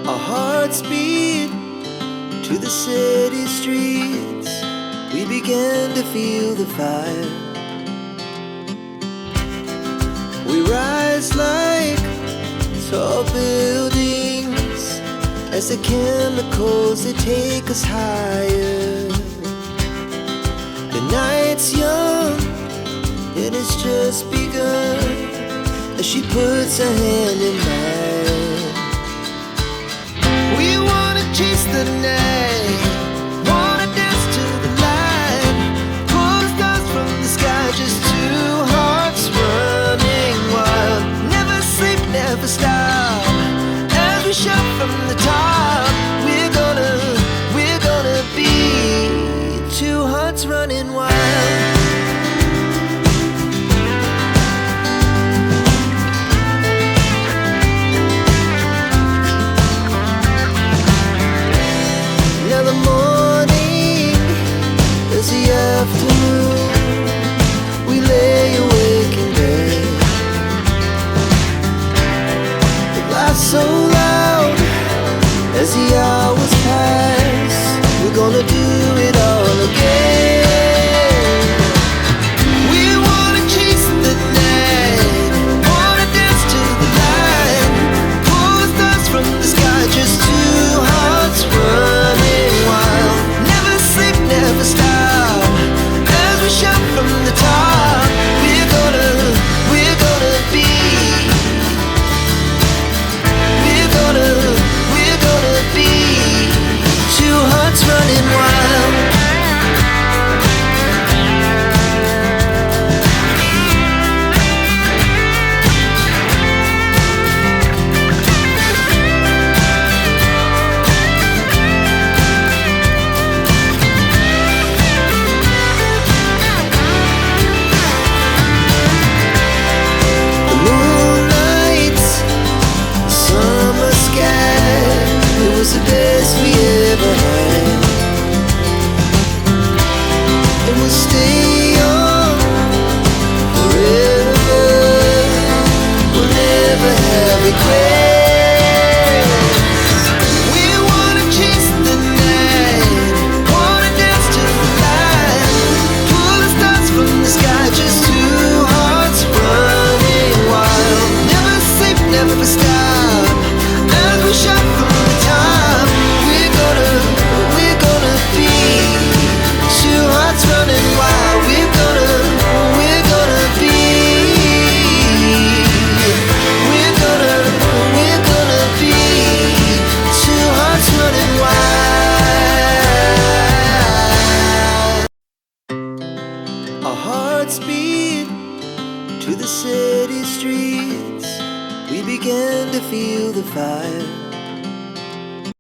Our hearts beat to the city streets. We began to feel the fire. We rise like tall buildings as the chemicals, they take us higher. The night's young, it has just begun, as she puts her hand in mine. We wanna chase the night, wanna dance to the light, pull the stars from the sky, just two hearts running wild. Never sleep, never stop, as we shout from the top. We're gonna be two hearts running wild. Now the morning is the afternoon. We lay awake in bed. The laughs so loud as the hours pass. We're gonna do it all again. We wanna chase the night, wanna dance to the light, pull the stars from the sky, just two hearts running wild. Never sleep, never stop, as we shout from the top. We're gonna be, we're gonna be two hearts running wild. The moonlight, summer sky, it was the best we ever had. And we'll stay on forever. We'll never have regrets. We wanna chase the night, wanna dance to the light, pull the stars from the sky, just two hearts running wild. Never sleep, never stop, as we shout from the top. We're gonna be two hearts running wild. We're gonna be, we're gonna be two hearts running wild. Our hearts beat to the city streets. We began to feel the fire.